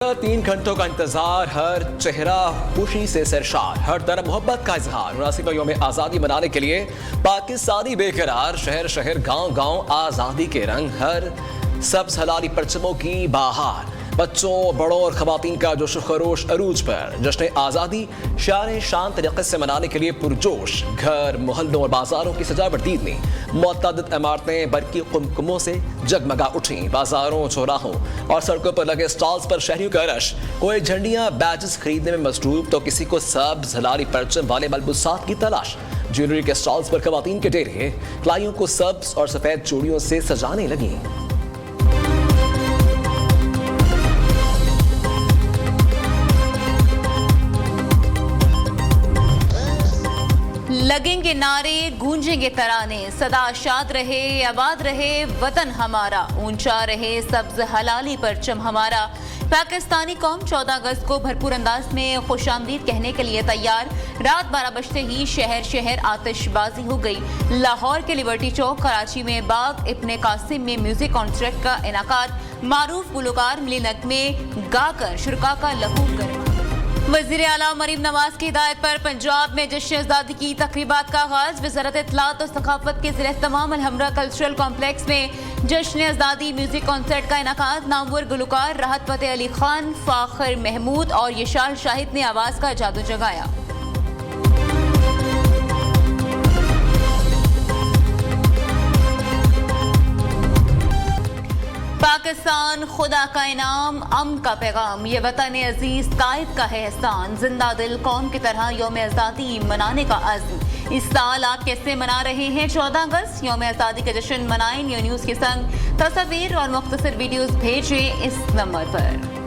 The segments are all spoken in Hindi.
3 घंटों का इंतजार, हर चेहरा खुशी से सरशार, हर तरफ मोहब्बत का इजहार। 79वां यौम आज़ादी मनाने के लिए पाकिस्तानी बेकरार, शहर शहर गांव गांव आज़ादी के रंग, हर सब्ज़ हलाली परचमों की बहार। बच्चों, बड़ों और ख़वातीन का जोश खरोश अरूज पर। जश्न आज़ादी शान शान तरीक़े से मनाने के लिए पुरजोश। घर, मोहल्लों और बाज़ारों की सजावट दीदनी, मुतअद्दिद इमारतें बरकी कुमकुमों से जगमगा उठी। बाज़ारों, चौराहों और सड़कों पर लगे स्टॉल्स पर शहरियों का रश। कोई झंडियाँ, बैजेस खरीदने में मसरूफ तो किसी को सब्ज़ हलाली परचम वाले मलबूसात की तलाश। ज्वेलरी के स्टॉल्स पर ख़वातीन के डेरे क्लाइयों को सब्ज़ और सफ़ेद चूड़ियों से सजाने लगी। लगेंगे नारे, गूंजेंगे तराने, सदा शाद रहे, आबाद रहे वतन हमारा, ऊंचा रहे सब्ज हलाली परचम हमारा। पाकिस्तानी कौम 14 अगस्त को भरपूर अंदाज में खुशामदीद कहने के लिए तैयार। रात 12 बजते ही शहर शहर आतिशबाजी हो गई। लाहौर के लिबर्टी चौक, कराची में बाग इब्ने कासिम में म्यूजिक कॉन्सर्ट का इनाकाद। मारूफ गुलकार मिली नगमे गाकर शुरका का लहू कर। वज़ीर आला मरीम नवाज की हिदायत पर पंजाब में जश्न आज़ादी की तकरीबात का आगाज। वज़ारत इत्तलात और सकाफत के ज़रिए तमाम अलहमरा कल्चरल कॉम्प्लेक्स में जश्न आज़ादी म्यूजिक कॉन्सर्ट का इनाकाद। नामवर गुलकार राहत फ़तेह अली खान, फ़ाखर महमूद और यशाल शाहिद ने आवाज़ का जादू जगाया। पाकिस्तान खुदा का इनाम, अमन का पैगाम, ये वतन अजीज कायद का है एहसान। जिंदा दिल कौम की तरह यौम आज़ादी मनाने का अज़्म। इस साल आप कैसे मना रहे हैं 14 अगस्त? यौम आज़ादी का जश्न मनाएं। न्यूज़ के संग तस्वीर और मुख्तसर वीडियोस भेजें इस नंबर पर।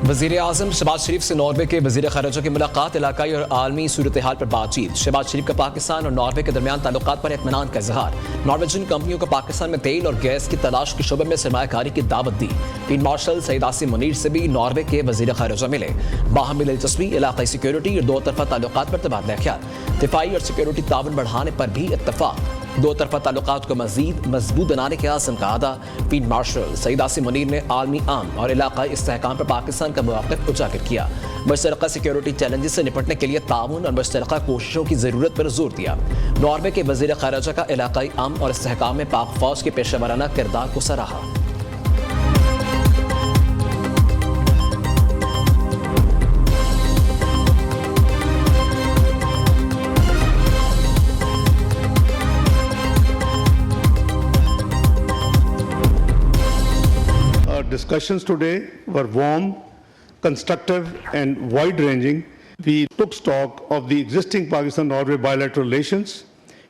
वज़ीर आज़म शहबाज शरीफ से नॉर्वे के वज़ीर ख़ारिजा की मुलाकात, इलाकाई और आलमी सूरत हाल पर बातचीत। शहबाज शरीफ का पाकिस्तान और नॉर्वे के दरमियान ताल्लुकात पर इत्मीनान का इजहार। नॉर्वेजियन कंपनियों को पाकिस्तान में तेल और गैस की तलाश के शोबे में सरमायाकारी की दावत दी। फील्ड मार्शल सईद आसिम मुनीर से भी नॉर्वे के वज़ीर ख़ारिजा मिले। बाहमी दिलचस्पी, इलाकाई सिक्योरिटी और दो तरफा ताल्लुकात पर तबादला ख्याल। दिफाई और सिक्योरिटी ताउन बढ़ाने पर भी इत्तफाक। दो तरफा ताल्लुकात को मज़ीद मजबूत बनाने के आज़म का अदा। फील्ड मार्शल सईद आसिम मुनीर ने आलमी अमन और इलाकाई इस्तेहकाम पर पाकिस्तान का मौक़िफ़ उजागर किया। मुश्तरका सिक्योरिटी चैलेंजेस से निपटने के लिए ताउन और मुश्तरका कोशिशों की ज़रूरत पर जोर दिया। नॉर्वे के वज़ीर ख़ारिजा का इलाकाई अमन और इस्तेहकाम में पाक फ़ौज के पेशेवराना किरदार को सराहा। Discussions today were warm, constructive and wide-ranging. We took stock of the existing Pakistan-Norway bilateral relations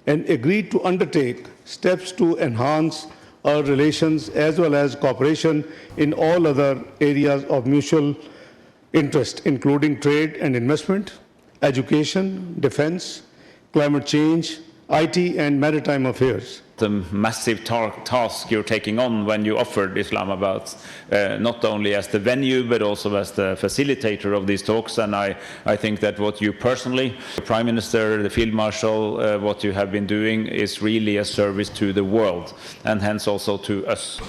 and agreed to undertake steps to enhance our relations as well as cooperation in all other areas of mutual interest, including trade and investment, education, defense, climate change, IT and maritime affairs. The massive task you're taking on when you offered Islamabad, not only as the venue but also as the facilitator of these talks. And I think that what you personally, the Prime Minister, the Field Marshal, what you have been doing is really a service to the world and hence also to us.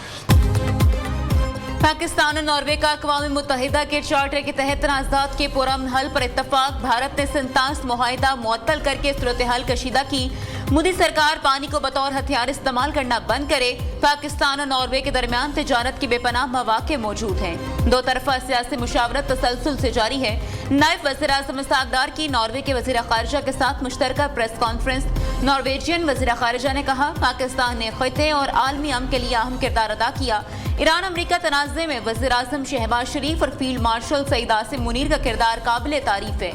Pakistan और नॉर्वे का अक़वाम मुत्तहिदा के चार्टर के तहत तनाज़ात के पुरअमन हल पर इत्तफाक। भारत ने संतास मुआहिदा मुअत्तल करके सूरत हाल कशीदा की। मोदी सरकार पानी को बतौर हथियार इस्तेमाल करना बंद करे। पाकिस्तान और नॉर्वे के दरमियान तिजारत की बेपनाह मौक़े मौजूद हैं। दो तरफा सियासी मुशावरत तसलसल से जारी है। नायब वज़ीर आज़म इसहाक़ डार की नॉर्वे के वज़ीर ख़ारिजा के साथ मुश्तरका प्रेस कॉन्फ्रेंस। नॉर्वेजियन वज़ीर ख़ारिजा ने कहा, पाकिस्तान ने ख़िते और आलमी अमन के लिए अहम किरदार अदा किया। ईरान अमरीका तनाज़े में वज़ीर आज़म शहबाज शरीफ और फील्ड मार्शल सईद आसिम मुनीर का किरदार काबिल तारीफ है।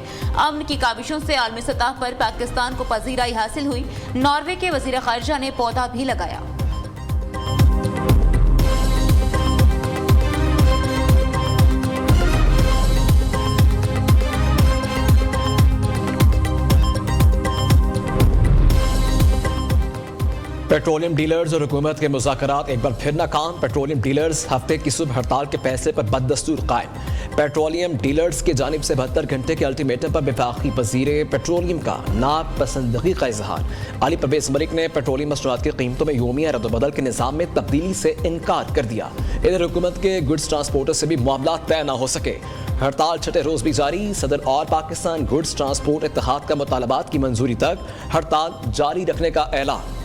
अमन की काविशों से आलमी सतह पर पाकिस्तान को पजीराई हासिल हुई। नॉर्वे के वज़ीर ख़ारिजा ने पौधा भी लगाया। पेट्रोलियम डीलर्स और हुकूमत के मुज़ाकरात एक बार फिर नाकाम। पेट्रोलियम डीलर्स हफ्ते की सुबह हड़ताल के फैसले पर बददस्तूर कायम। पेट्रोलियम डीलर्स की जानिब से 72 घंटे के अल्टीमेटम पर वफाकी वज़ीर पेट्रोलियम का नापसंदगी का इजहार। अली परवेज मलिक ने पेट्रोलियम मसनूआत की कीमतों में योमिया रद्दबदल के निज़ाम में तब्दीली से इनकार कर दिया। इधर हुकूमत के गुड्स ट्रांसपोर्टर से भी मामला तय न हो सके। हड़ताल छठे रोज भी जारी। सदर और पाकिस्तान गुड्स ट्रांसपोर्ट इत्तेहाद का मुतालबात की मंजूरी तक हड़ताल जारी रखने का ऐलान।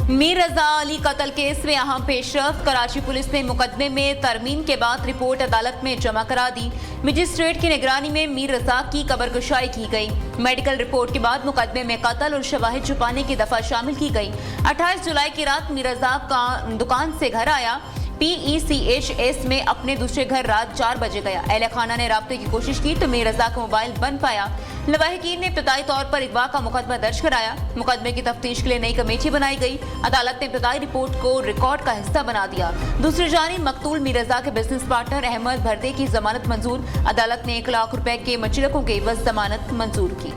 मीर रजा अली कत्ल केस में अहम पेशरफ। कराची पुलिस ने मुकदमे में तरमीम के बाद रिपोर्ट अदालत में जमा करा दी। मजिस्ट्रेट की निगरानी में मीर रजा की कब्रकुशाई की गई। मेडिकल रिपोर्ट के बाद मुकदमे में कत्ल और शवाहिद छुपाने की दफा शामिल की गई। 28 जुलाई की रात मीर रजा का दुकान से घर आया। PECHS में अपने दूसरे घर रात 4 बजे गया। अहले खाना ने राब्ते की कोशिश की तो मीर रजा का मोबाइल बन पाया। लवाहिकीन ने इब्तदाई तौर पर अगवा का मुकदमा दर्ज कराया। मुकदमे की तफ्तीश के लिए नई कमेटी बनाई गई। अदालत ने इब्तदाई रिपोर्ट को रिकॉर्ड का हिस्सा बना दिया। दूसरी जानिब मकतूल मीर रजा के बिजनेस पार्टनर अहमद भरदे की जमानत मंजूर। अदालत ने 1 लाख रुपए के मचलकों के एवज जमानत मंजूर की।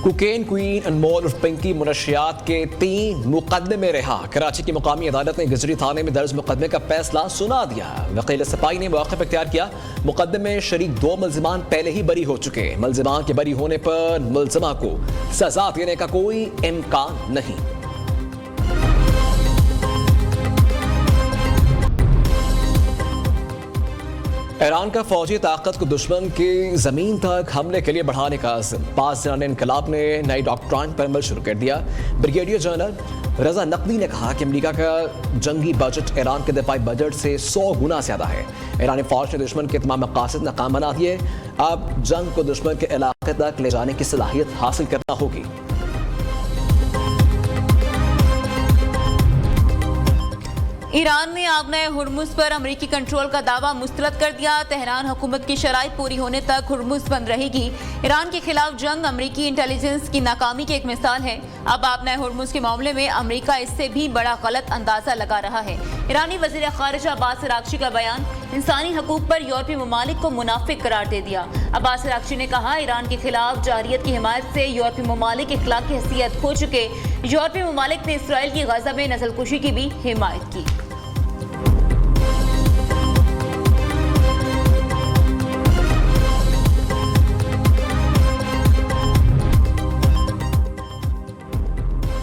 कुकेन क्वीन अनमोल और पिंकी मुनशियात के 3 मुकदमे रिहा। कराची की मुकामी अदालत ने गुजरी थाने में दर्ज मुकदमे का फैसला सुना दिया। वकील सिपाही ने मौक़िफ़ इख्तियार किया। मुकदमे में शरीक 2 मुल्ज़िमान पहले ही बरी हो चुके। मुल्ज़िमान के बरी होने पर मुल्ज़िमा को सजा देने का कोई इम्कान नहीं। ईरान का फौजी ताकत को दुश्मन की जमीन तक हमले के लिए बढ़ाने का अज़्म। 5 ज़राने इनकलाब ने नई डॉक्ट्राइन पर अमल शुरू कर दिया। ब्रिगेडियर जनरल रजा नकवी ने कहा कि अमेरिका का जंगी बजट ईरान के दिफाई बजट से 100 गुना ज़्यादा है। ईरानी फौज ने दुश्मन के तमाम मकासद नाकाम बना दिए। अब जंग को दुश्मन के इलाके तक ले जाने की सलाहियत हासिल करना होगी। ईरान ने आबनाए हुर्मुज पर अमरीकी कंट्रोल का दावा मुस्तरद कर दिया। तेहरान हुकूमत की शराइत पूरी होने तक हुर्मुज बंद रहेगी। ईरान के खिलाफ जंग अमरीकी इंटेलिजेंस की नाकामी की एक मिसाल है। अब आबनाए हुर्मुज के मामले में अमरीका इससे भी बड़ा गलत अंदाजा लगा रहा है। ईरानी वज़ीर ख़ारिजा अब्बास अराग़ची का बयान इंसानी हकूक़ पर यूरोपीय ममालिक को मुनाफिक करार दे दिया। अब्बास अराग़ची ने कहा, ईरान के खिलाफ जारियत की हिमायत से यूरोपीय ममालिक इखलाकी हैसियत खो चुके। यूरोपीय ममालिक ने इसराइल की गज़ा में नस्लकुशी की भी हिमायत की।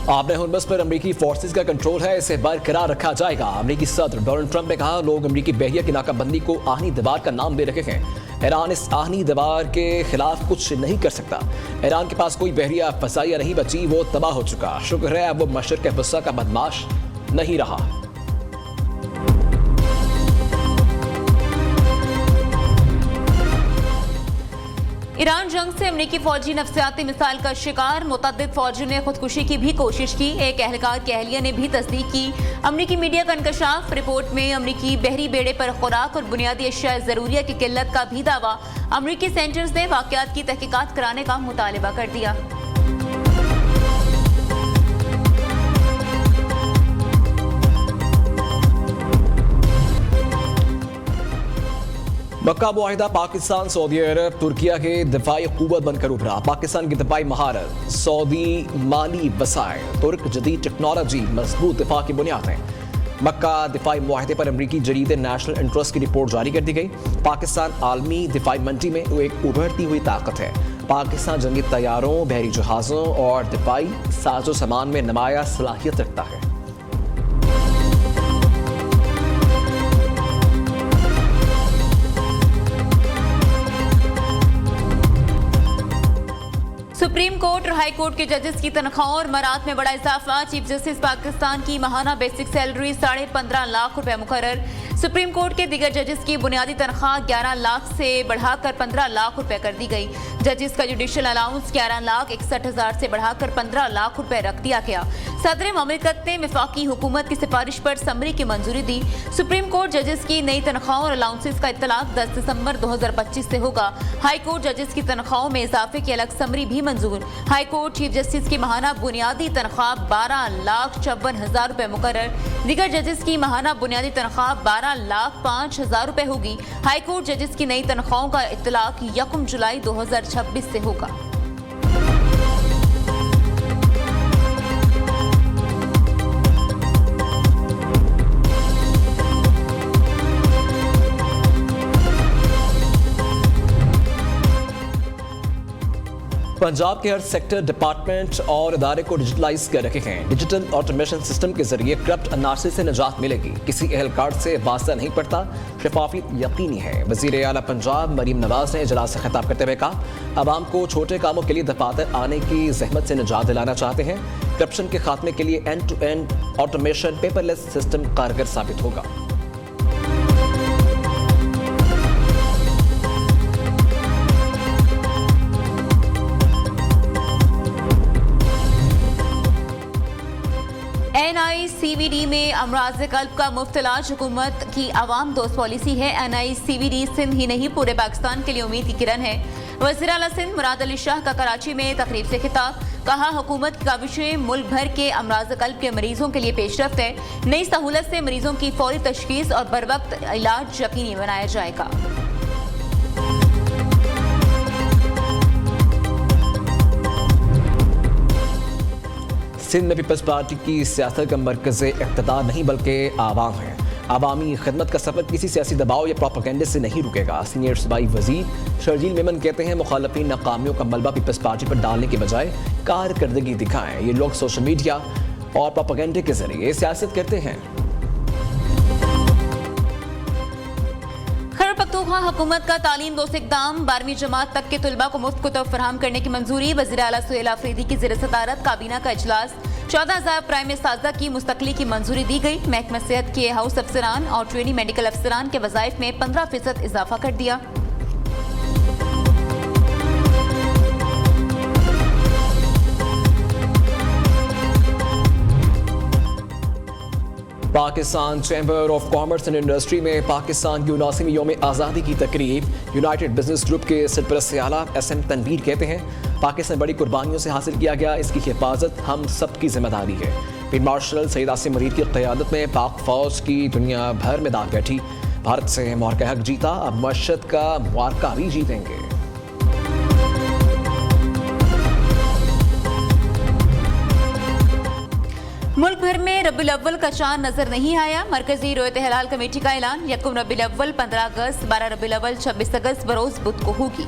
आबने हुर्मुज पर अमरीकी फोर्सेस का कंट्रोल है, इसे बरकरार रखा जाएगा। अमरीकी सदर डोनाल्ड ट्रंप ने कहा, लोग अमरीकी बहरिया की नाकाबंदी को आहनी दीवार का नाम दे रहे हैं। ईरान इस आहनी दीवार के खिलाफ कुछ नहीं कर सकता। ईरान के पास कोई बहरिया फसाइया नहीं बची, वो तबाह हो चुका। शुक्र है अब वो मशरिक़ वस्ता का बदमाश नहीं रहा। ईरान जंग से अमरीकी फौजी नफ्सियाती मिसाइल का शिकार। मुतअद्दिद फौजियों ने खुदकुशी की भी कोशिश की। एक एहलकार की अहलिया ने भी तस्दीक की। अमरीकी मीडिया का इंकशाफ। रिपोर्ट में अमरीकी बहरी बेड़े पर खुराक और बुनियादी अशिया ज़रूरिया की किल्लत का भी दावा। अमरीकी सेंटर्स ने वाक़यात की तहकीकात कराने का मुतालबा कर दिया। मक्का मुआहिदा पाकिस्तान सऊदी अरब तुर्किया के दिफाई क़ुव्वत बनकर उभरा। पाकिस्तान की दिफाई महारत, सऊदी माली वसाइल, तुर्क जदीद टेक्नोलॉजी, मजबूत दिफा की बुनियादें। मक्का दिफाई मुआहिदे पर अमरीकी जरीदे नेशनल इंटरेस्ट की रिपोर्ट जारी कर दी गई। पाकिस्तान आलमी दिफाई मंडी में एक उभरती हुई ताकत है। पाकिस्तान जंगी तैयारों, बहरी जहाज़ों और दिफाई साजो सामान में नुमाया सलाहियत रखता है। सुप्रीम कोर्ट और हाई कोर्ट के जजेस की तनख्वाहों और मरात में बड़ा इजाफा। चीफ जस्टिस पाकिस्तान की माहाना बेसिक सैलरी 15.5 लाख रुपए मुकर्रर। सुप्रीम कोर्ट के दीगर जजेस की बुनियादी तनख्वाह 11 लाख से बढ़ाकर 15 लाख रुपए कर दी गई। जजेस का जुडिशल अलाउंस 11,61,000 से बढ़ाकर 15 लाख रुपए रख दिया गया। सदर ममलिकत ने वफाकी हुकूमत की सिफारिश पर समरी की मंजूरी दी। सुप्रीम कोर्ट जजेस की नई तनख्वाहों और अलाउंसेस का इत्तलाक 10 दिसंबर 2025 से होगा। हाई कोर्ट जजेस की तनख्वाहों में इजाफे की अलग समरी भी मंजूर। हाई कोर्ट चीफ जस्टिस की माहाना बुनियादी तनख्वाह 12,54,000 रुपए मुकर्रर। दीगर जजेस की माहाना बुनियादी तनख्वाह 12,05,000 रुपए होगी। हाई कोर्ट जजेस की नई तनख्वाहों का इतलाक 1 जुलाई 2026 से होगा। पंजाब के हर सेक्टर, डिपार्टमेंट और इदारे को डिजिटलाइज कर रखे हैं। डिजिटल ऑटोमेशन सिस्टम के जरिए करप्ट अनासर से निजात मिलेगी। किसी एहलकार से वास्ता नहीं पड़ता, शफाफियत यकीनी है। वज़ीर आला पंजाब मरीम नवाज ने इजलास से खिताब करते हुए कहा, आवाम को छोटे कामों के लिए दफातर आने की जहमत से निजात दिलाना चाहते हैं। करप्शन के खात्मे के लिए end to end automation paperless system कारगर साबित होगा। NICVD में अमराज कल्ब का मुफ्त इलाज हुकूमत की आवाम दोस्त पॉलिसी है। NICVD सिंध ही नहीं पूरे पाकिस्तान के लिए उम्मीद की किरण है। वज़ीर आला सिंध मुराद अली शाह का कराची में तकरीब से खिताब, कहा हुकूमत की काविशें मुल्क भर के अमराज कल्ब के मरीजों के लिए पेशरफ्त है। नई सहूलत से मरीजों की फौरी तशखीस और बर वक्त इलाज यकीनी बनाया जाएगा। सिंध में पीपल्स पार्टी की सियासत का मरकज़ इक़्तिदार नहीं बल्कि आवाम है। आवामी खिदमत का सफ़र किसी सियासी दबाव या प्रोपेगेंडे से नहीं रुकेगा। सीनियर सूबाई वज़ीर शर्जील मेमन कहते हैं, मुखालफिन नाकामियों का मलबा पीपल्स पार्टी पर डालने के बजाय कारकर्दगी दिखाएं। ये लोग सोशल मीडिया और प्रोपेगेंडे के जरिए सियासत करते हैं। पख्तूनख्वा हुकूमत का तालीम दोस्त इक़दाम, 12वीं जमात तक के तुलबा को मुफ्त कुतुब फराहम करने की मंजूरी। वज़ीर आला सुहेल आफरीदी की ज़ेर सदारत काबीना का इजलास। 14,000 प्राइम साजा की मुस्तकली की मंजूरी दी गई। महकमा सेहत के हाउस अफसरान और ट्रेनी मेडिकल अफसरान के वज़ाइफ में 15% इजाफा कर दिया। Pakistan chamber of commerce and industry में पाकिस्तान की 79वीं यौम आज़ादी की तकरीब। यूनाइटेड बिजनेस ग्रुप के सरपरस्त आला SM तनवीर कहते हैं, पाकिस्तान बड़ी कुर्बानियों से हासिल किया गया, इसकी हिफाजत हम सब की जिम्मेदारी है। फिर मार्शल सईद आसिम मरीद की क़यादत में पाक फौज की दुनिया भर में दाग बैठी। भारत से मुआरका हक जीता, अब मशहद का मुआरका भी जीतेंगे। मुल्क भर में रबीउल अव्वल का चांद नजर नहीं आया। मरकजी रोयत हिलाल कमेटी का ऐलान, 1 रबीउल अव्वल 15 अगस्त, 12 रबीउल अव्वल 26 अगस्त बरोज बुध को होगी।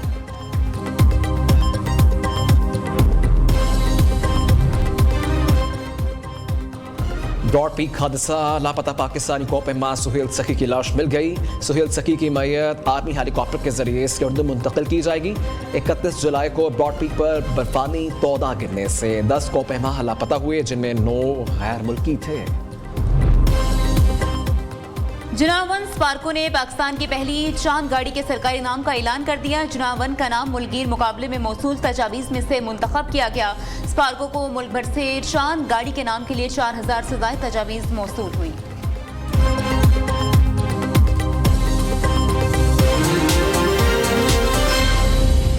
ब्रॉड पीक हादसा, लापता पाकिस्तानी कोपहमा सुहेल सखी की लाश मिल गई। सुहेल सखी की मैयत आर्मी हेलीकॉप्टर के जरिए सिरदर्द मुंतकिल की जाएगी। 31 जुलाई को ब्रॉड पीक पर बर्फानी तौदा गिरने से 10 कोपहमा लापता हुए, जिनमें 9 गैर मुल्की थे। जुनावन स्पार्को ने पाकिस्तान की पहली चांद गाड़ी के सरकारी नाम का ऐलान कर दिया। जुनावन का नाम मुल्कगीर मुकाबले में मौसूल तजावीज़ में से मुंतखब किया गया। स्पार्को को मुल्क भर से चांद गाड़ी के नाम के लिए 4,000 से ज़ायद तजावीज़ मौसूल हुई।